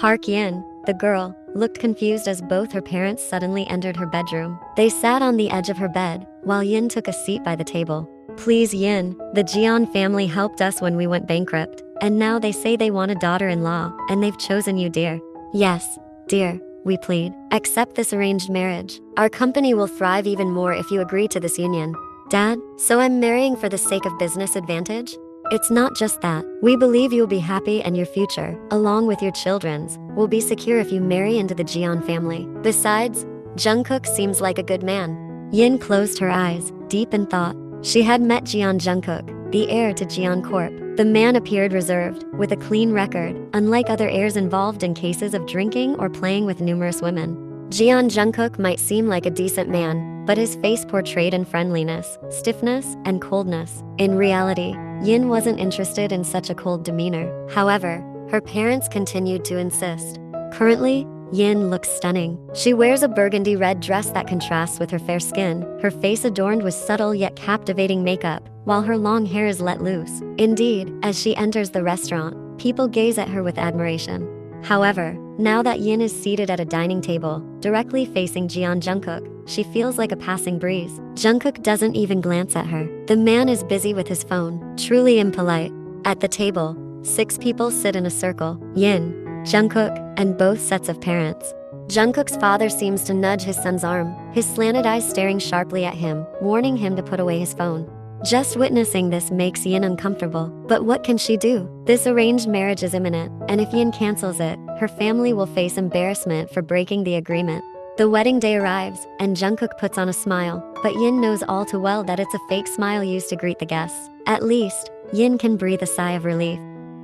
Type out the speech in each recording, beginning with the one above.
Park Yin, the girl, looked confused as both her parents suddenly entered her bedroom. They sat on the edge of her bed, while Yin took a seat by the table. Please Yin, the Jeon family helped us when we went bankrupt, and now they say they want a daughter-in-law, and they've chosen you, dear. Yes, dear, we plead. Accept this arranged marriage. Our company will thrive even more if you agree to this union. Dad, so I'm marrying for the sake of business advantage? It's not just that. We believe you'll be happy and your future, along with your children's, will be secure if you marry into the Jeon family. Besides, Jungkook seems like a good man. Yin closed her eyes, deep in thought. She had met Jeon Jungkook, the heir to Jeon Corp. The man appeared reserved, with a clean record, unlike other heirs involved in cases of drinking or playing with numerous women. Jeon Jungkook might seem like a decent man, but his face portrayed in friendliness, stiffness, and coldness. In reality, Yin wasn't interested in such a cold demeanor. However, her parents continued to insist. Currently, Yin looks stunning. She wears a burgundy red dress that contrasts with her fair skin, her face adorned with subtle yet captivating makeup, while her long hair is let loose. Indeed, as she enters the restaurant, people gaze at her with admiration. However, now that Yin is seated at a dining table, directly facing Jeon Jungkook, she feels like a passing breeze. Jungkook doesn't even glance at her. The man is busy with his phone, truly impolite. At the table, 6 people sit in a circle: Yin, Jungkook, and both sets of parents. Jungkook's father seems to nudge his son's arm, his slanted eyes staring sharply at him, warning him to put away his phone. Just witnessing this makes Yin uncomfortable. But what can she do? This arranged marriage is imminent, and if Yin cancels it, her family will face embarrassment for breaking the agreement. The wedding day arrives, and Jungkook puts on a smile, but Yin knows all too well that it's a fake smile used to greet the guests. At least, Yin can breathe a sigh of relief.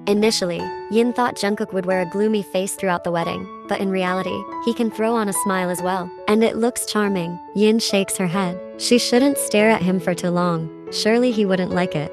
Initially, Yin thought Jungkook would wear a gloomy face throughout the wedding, but in reality, he can throw on a smile as well. And it looks charming. Yin shakes her head. She shouldn't stare at him for too long. Surely he wouldn't like it.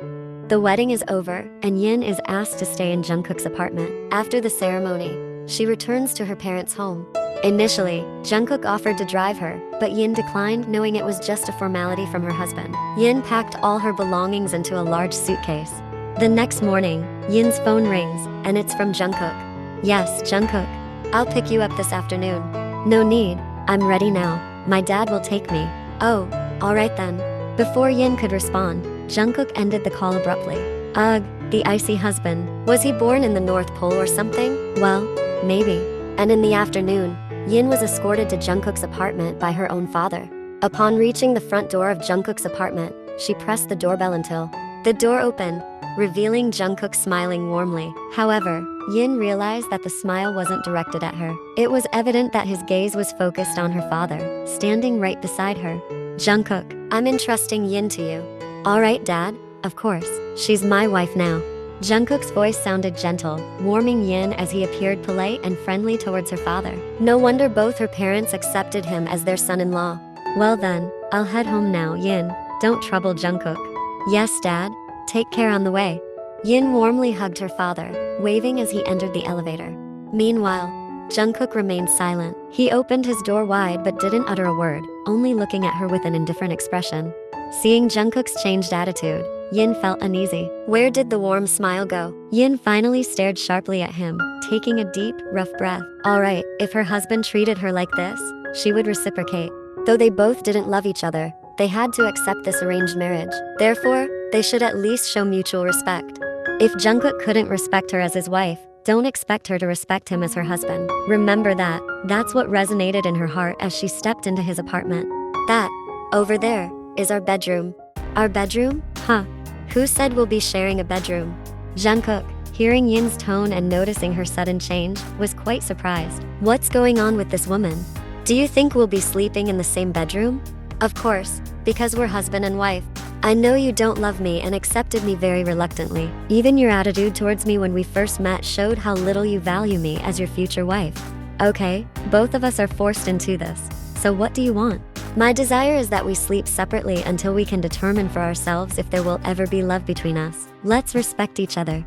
The wedding is over, and Yin is asked to stay in Jungkook's apartment. After the ceremony, she returns to her parents' home. Initially, Jungkook offered to drive her, but Yin declined, knowing it was just a formality from her husband. Yin packed all her belongings into a large suitcase. The next morning, Yin's phone rings, and it's from Jungkook. Yes, Jungkook. I'll pick you up this afternoon. No need, I'm ready now. My dad will take me. Oh, alright then. Before Yin could respond, Jungkook ended the call abruptly. Ugh, the icy husband. Was he born in the North Pole or something? Well, maybe. And in the afternoon, Yin was escorted to Jungkook's apartment by her own father. Upon reaching the front door of Jungkook's apartment, she pressed the doorbell until the door opened, revealing Jungkook smiling warmly. However, Yin realized that the smile wasn't directed at her. It was evident that his gaze was focused on her father, standing right beside her. Jungkook, I'm entrusting Yin to you. Alright, Dad, of course. She's my wife now. Jungkook's voice sounded gentle, warming Yin as he appeared polite and friendly towards her father. No wonder both her parents accepted him as their son-in-law. Well then, I'll head home now, Yin. Don't trouble Jungkook. Yes, Dad. Take care on the way. Yin warmly hugged her father, waving as he entered the elevator. Meanwhile, Jungkook remained silent. He opened his door wide but didn't utter a word, only looking at her with an indifferent expression. Seeing Jungkook's changed attitude, Yin felt uneasy. Where did the warm smile go? Yin finally stared sharply at him, taking a deep, rough breath. Alright, if her husband treated her like this, she would reciprocate. Though they both didn't love each other, they had to accept this arranged marriage. Therefore, they should at least show mutual respect. If Jungkook couldn't respect her as his wife, don't expect her to respect him as her husband. Remember that. That's what resonated in her heart as she stepped into his apartment. That, over there, is our bedroom. Our bedroom? Huh. Who said we'll be sharing a bedroom? Jungkook, hearing Yin's tone and noticing her sudden change, was quite surprised. What's going on with this woman? Do you think we'll be sleeping in the same bedroom? Of course, because we're husband and wife. I know you don't love me and accepted me very reluctantly. Even your attitude towards me when we first met showed how little you value me as your future wife. Okay, both of us are forced into this. So what do you want? My desire is that we sleep separately until we can determine for ourselves if there will ever be love between us. Let's respect each other.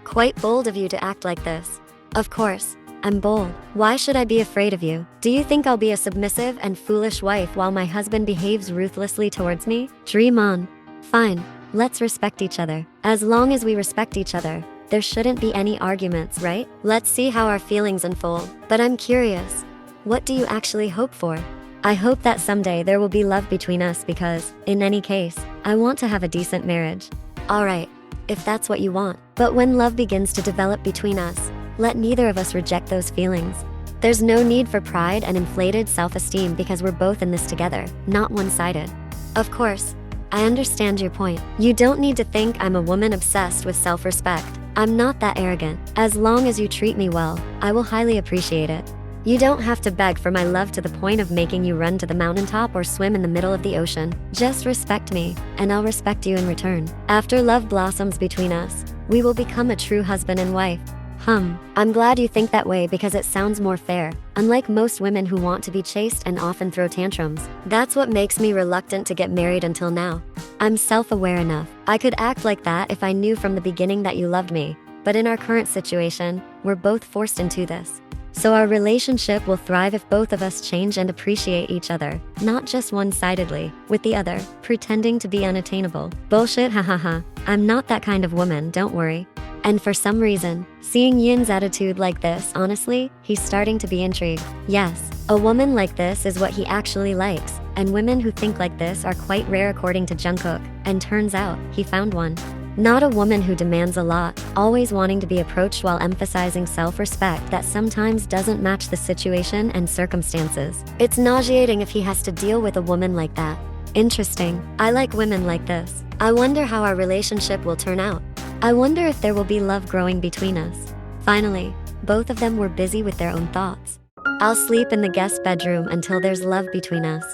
Quite bold of you to act like this. Of course, I'm bold. Why should I be afraid of you? Do you think I'll be a submissive and foolish wife while my husband behaves ruthlessly towards me? Dream on. Fine, let's respect each other. As long as we respect each other, there shouldn't be any arguments, right? Let's see how our feelings unfold. But I'm curious, what do you actually hope for? I hope that someday there will be love between us because, in any case, I want to have a decent marriage. Alright, if that's what you want. But when love begins to develop between us, let neither of us reject those feelings. There's no need for pride and inflated self-esteem because we're both in this together, not one-sided. Of course, I understand your point. You don't need to think I'm a woman obsessed with self-respect. I'm not that arrogant. As long as you treat me well, I will highly appreciate it. You don't have to beg for my love to the point of making you run to the mountaintop or swim in the middle of the ocean. Just respect me, and I'll respect you in return. After love blossoms between us, we will become a true husband and wife. I'm glad you think that way because it sounds more fair, unlike most women who want to be chaste and often throw tantrums. That's what makes me reluctant to get married until now. I'm self-aware enough. I could act like that if I knew from the beginning that you loved me, but in our current situation, we're both forced into this. So our relationship will thrive if both of us change and appreciate each other, not just one-sidedly, with the other, pretending to be unattainable. Bullshit, hahaha. I'm not that kind of woman, don't worry. And for some reason, seeing Yin's attitude like this, honestly, he's starting to be intrigued. Yes, a woman like this is what he actually likes, and women who think like this are quite rare according to Jungkook, and turns out, he found one. Not a woman who demands a lot, always wanting to be approached while emphasizing self-respect that sometimes doesn't match the situation and circumstances. It's nauseating if he has to deal with a woman like that. Interesting. I like women like this. I wonder how our relationship will turn out. I wonder if there will be love growing between us. Finally, both of them were busy with their own thoughts. I'll sleep in the guest bedroom until there's love between us.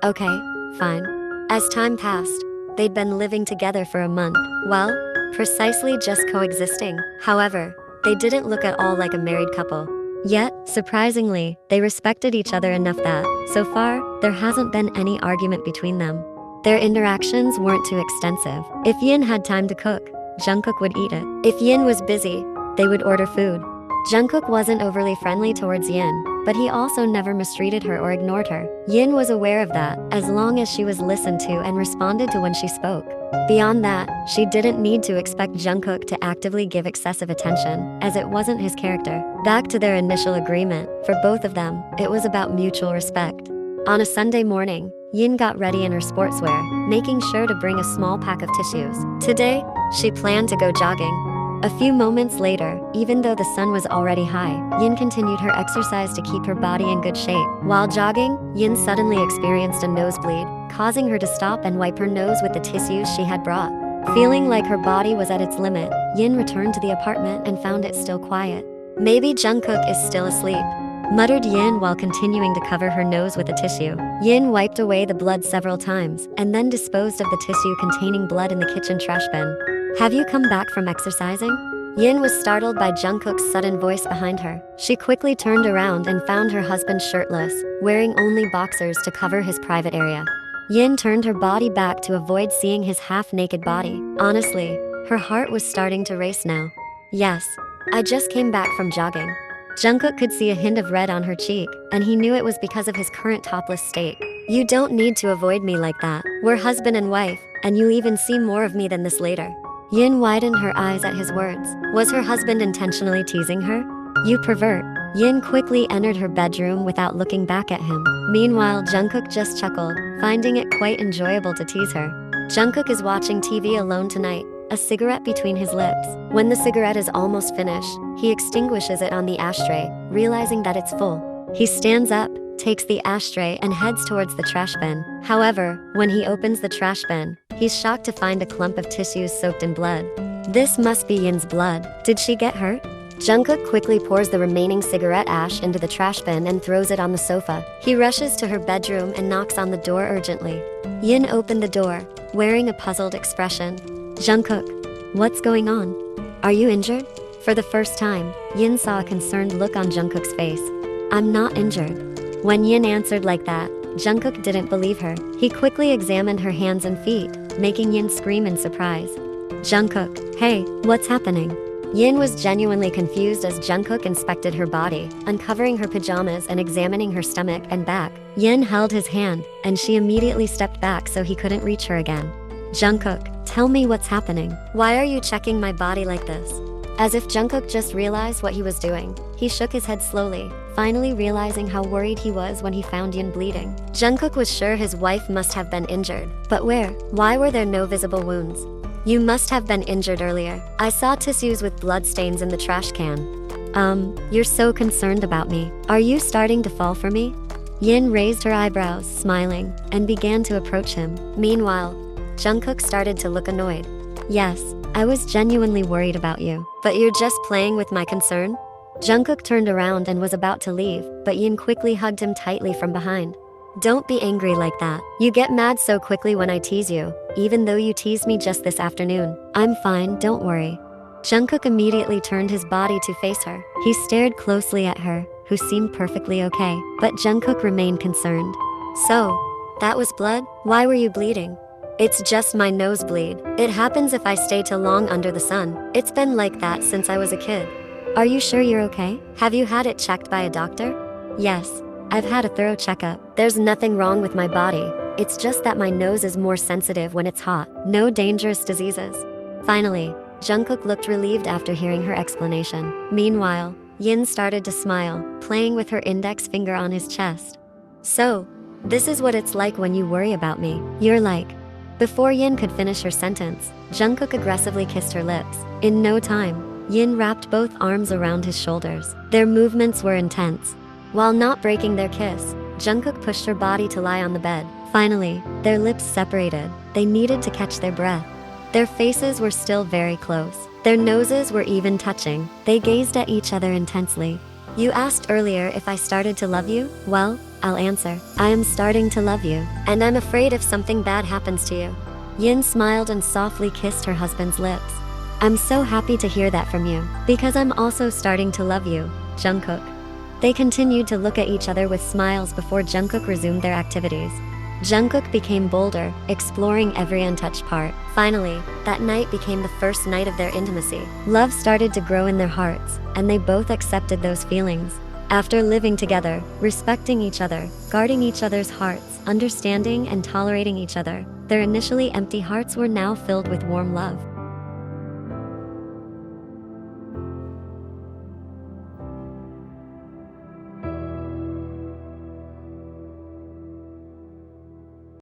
Okay, fine. As time passed, they'd been living together for a month. Well, precisely just coexisting. However, they didn't look at all like a married couple. Yet, surprisingly, they respected each other enough that, so far, there hasn't been any argument between them. Their interactions weren't too extensive. If Yin had time to cook, Jungkook would eat it. If Yin was busy, they would order food. Jungkook wasn't overly friendly towards Yin, but he also never mistreated her or ignored her. Yin was aware of that, as long as she was listened to and responded to when she spoke. Beyond that, she didn't need to expect Jungkook to actively give excessive attention, as it wasn't his character. Back to their initial agreement, for both of them, it was about mutual respect. On a Sunday morning, Yin got ready in her sportswear, making sure to bring a small pack of tissues. Today, she planned to go jogging. A few moments later, even though the sun was already high, Yin continued her exercise to keep her body in good shape. While jogging, Yin suddenly experienced a nosebleed, causing her to stop and wipe her nose with the tissues she had brought. Feeling like her body was at its limit, Yin returned to the apartment and found it still quiet. Maybe Jungkook is still asleep, muttered Yin while continuing to cover her nose with a tissue. Yin wiped away the blood several times, and then disposed of the tissue containing blood in the kitchen trash bin. Have you come back from exercising? Yin was startled by Jungkook's sudden voice behind her. She quickly turned around and found her husband shirtless, wearing only boxers to cover his private area. Yin turned her body back to avoid seeing his half-naked body. Honestly, her heart was starting to race now. Yes, I just came back from jogging. Jungkook could see a hint of red on her cheek, and he knew it was because of his current topless state. You don't need to avoid me like that. We're husband and wife, and you'll even see more of me than this later. Yin widened her eyes at his words. Was her husband intentionally teasing her? You pervert. Yin quickly entered her bedroom without looking back at him. Meanwhile, Jungkook just chuckled, finding it quite enjoyable to tease her. Jungkook is watching TV alone tonight, a cigarette between his lips. When the cigarette is almost finished, he extinguishes it on the ashtray, realizing that it's full. He stands up, takes the ashtray and heads towards the trash bin. However, when he opens the trash bin, he's shocked to find a clump of tissues soaked in blood. This must be Yin's blood. Did she get hurt? Jungkook quickly pours the remaining cigarette ash into the trash bin and throws it on the sofa. He rushes to her bedroom and knocks on the door urgently. Yin opened the door, wearing a puzzled expression. Jungkook, what's going on? Are you injured? For the first time, Yin saw a concerned look on Jungkook's face. I'm not injured. When Yin answered like that, Jungkook didn't believe her. He quickly examined her hands and feet, making Yin scream in surprise. Jungkook, hey, what's happening? Yin was genuinely confused as Jungkook inspected her body, uncovering her pajamas and examining her stomach and back. Yin held his hand, and she immediately stepped back so he couldn't reach her again. Jungkook, tell me what's happening. Why are you checking my body like this? as if Jungkook just realized what he was doing. He shook his head slowly, finally realizing how worried he was when he found Yin bleeding. Jungkook was sure his wife must have been injured. But where? Why were there no visible wounds? You must have been injured earlier. I saw tissues with blood stains in the trash can. You're so concerned about me. Are you starting to fall for me? Yin raised her eyebrows, smiling, and began to approach him. Meanwhile, Jungkook started to look annoyed. Yes, I was genuinely worried about you. But you're just playing with my concern? Jungkook turned around and was about to leave, but Yin quickly hugged him tightly from behind. Don't be angry like that. You get mad so quickly when I tease you, even though you teased me just this afternoon. I'm fine, don't worry. Jungkook immediately turned his body to face her. He stared closely at her, who seemed perfectly okay, but Jungkook remained concerned. So, that was blood? Why were you bleeding? It's just my nosebleed. It happens if I stay too long under the sun. It's been like that since I was a kid. Are you sure you're okay? Have you had it checked by a doctor? Yes, I've had a thorough checkup. There's nothing wrong with my body. It's just that my nose is more sensitive when it's hot. No dangerous diseases. Finally, Jungkook looked relieved after hearing her explanation. Meanwhile, Yin started to smile, playing with her index finger on his chest. So, this is what it's like when you worry about me. You're like... Before Yin could finish her sentence, Jungkook aggressively kissed her lips. In no time, Yin wrapped both arms around his shoulders. Their movements were intense. While not breaking their kiss, Jungkook pushed her body to lie on the bed. Finally, their lips separated. They needed to catch their breath. Their faces were still very close. Their noses were even touching. They gazed at each other intensely. You asked earlier if I started to love you? Well, I'll answer. I am starting to love you, and I'm afraid if something bad happens to you. Yin smiled and softly kissed her husband's lips. I'm so happy to hear that from you, because I'm also starting to love you, Jungkook. They continued to look at each other with smiles before Jungkook resumed their activities. Jungkook became bolder, exploring every untouched part. Finally, that night became the first night of their intimacy. Love started to grow in their hearts, and they both accepted those feelings. After living together, respecting each other, guarding each other's hearts, understanding and tolerating each other, their initially empty hearts were now filled with warm love.